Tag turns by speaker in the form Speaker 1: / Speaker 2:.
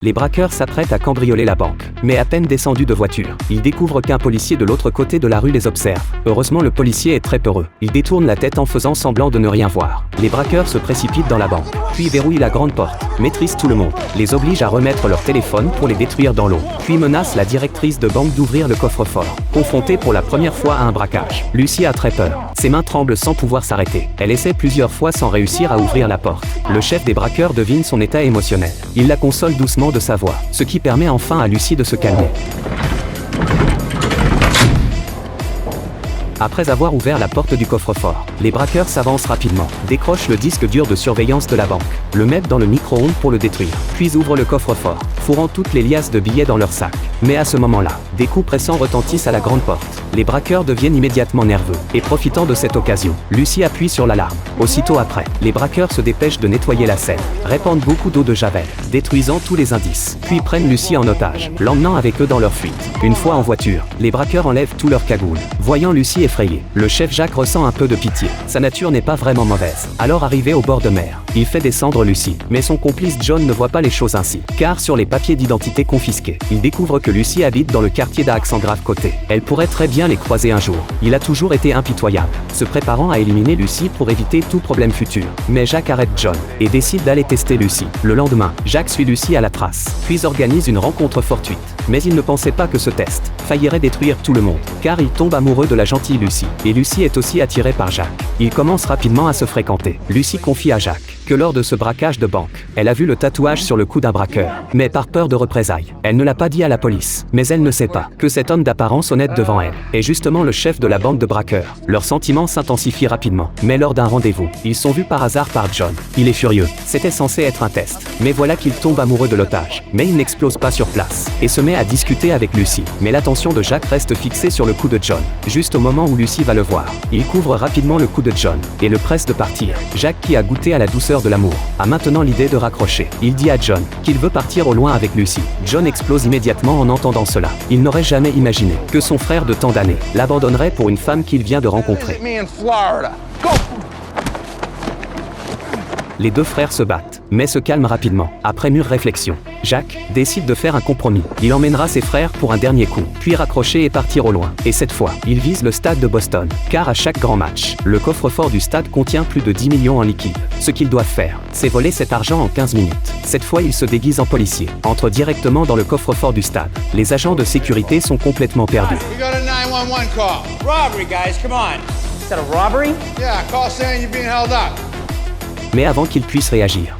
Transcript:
Speaker 1: Les braqueurs s'apprêtent à cambrioler la banque. Mais à peine descendus de voiture, ils découvrent qu'un policier de l'autre côté de la rue les observe. Heureusement, le policier est très peureux. Il détourne la tête en faisant semblant de ne rien voir. Les braqueurs se précipitent dans la banque, puis verrouillent la grande porte, maîtrisent tout le monde, les obligent à remettre leur téléphone pour les détruire dans l'eau, puis menacent la directrice de banque d'ouvrir le coffre-fort. Confrontée pour la première fois à un braquage, Lucy a très peur. Ses mains tremblent sans pouvoir s'arrêter. Elle essaie plusieurs fois sans réussir à ouvrir la porte. Le chef des braqueurs devine son état émotionnel. Il la console doucement de sa voix, ce qui permet enfin à Lucy de se calmer. Après avoir ouvert la porte du coffre-fort, les braqueurs s'avancent rapidement, décrochent le disque dur de surveillance de la banque, le mettent dans le micro-ondes pour le détruire, puis ouvrent le coffre-fort, fourrant toutes les liasses de billets dans leur sac. Mais à ce moment-là, des coups pressants retentissent à la grande porte. Les braqueurs deviennent immédiatement nerveux, et profitant de cette occasion, Lucy appuie sur l'alarme. Aussitôt après, les braqueurs se dépêchent de nettoyer la scène, répandent beaucoup d'eau de javel, détruisant tous les indices, puis prennent Lucy en otage, l'emmenant avec eux dans leur fuite. Une fois en voiture, les braqueurs enlèvent tous leurs cagoules. Voyant Lucy effrayée, le chef Jack ressent un peu de pitié. Sa nature n'est pas vraiment mauvaise. Alors arrivé au bord de mer, il fait descendre Lucy. Mais son complice John ne voit pas les choses ainsi, car sur les papiers d'identité confisqués, il découvre que Lucy habite dans le quartier d'Axangrave-Côté. Elle pourrait très bien les croiser un jour. Il a toujours été impitoyable, se préparant à éliminer Lucy pour éviter tout problème futur. Mais Jack arrête John, et décide d'aller tester Lucy. Le lendemain, Jack suit Lucy à la trace, puis organise une rencontre fortuite. Mais il ne pensait pas que ce test faillirait détruire tout le monde, car il tombe amoureux de la gentille Lucy. Et Lucy est aussi attirée par Jack. Ils commencent rapidement à se fréquenter. Lucy confie à Jack que lors de ce braquage de banque, elle a vu le tatouage sur le cou d'un braqueur. Mais par peur de représailles, elle ne l'a pas dit à la police. Mais elle ne sait pas que cet homme d'apparence honnête devant elle est justement le chef de la bande de braqueurs. Leurs sentiments s'intensifient rapidement. Mais lors d'un rendez-vous, ils sont vus par hasard par John. Il est furieux. C'était censé être un test. Mais voilà qu'il tombe amoureux de l'otage. Mais il n'explose pas sur place et se met à discuter avec Lucy. Mais l'attention de Jack reste fixée sur le cou de John. Juste au moment où Lucy va le voir, il couvre rapidement le cou de John et le presse de partir. Jack, qui a goûté à la douceur de l'amour, a maintenant l'idée de raccrocher. Il dit à John qu'il veut partir au loin avec Lucy. John explose immédiatement en entendant cela. Il n'aurait jamais imaginé que son frère de tant d'années l'abandonnerait pour une femme qu'il vient de rencontrer. Les deux frères se battent, mais se calment rapidement. Après mûre réflexion, Jack décide de faire un compromis. Il emmènera ses frères pour un dernier coup, puis raccrocher et partir au loin. Et cette fois, il vise le stade de Boston, car à chaque grand match, le coffre-fort du stade contient plus de 10 millions en liquide. Ce qu'ils doivent faire, c'est voler cet argent en 15 minutes. Cette fois, il se déguise en policier, entre directement dans le coffre-fort du stade. Les agents de sécurité sont complètement perdus.
Speaker 2: We got a 911 call. Robbery, guys, come on.
Speaker 3: Is that a robbery?
Speaker 2: Yeah, call saying you're being held up.
Speaker 1: Mais avant qu'ils puissent réagir,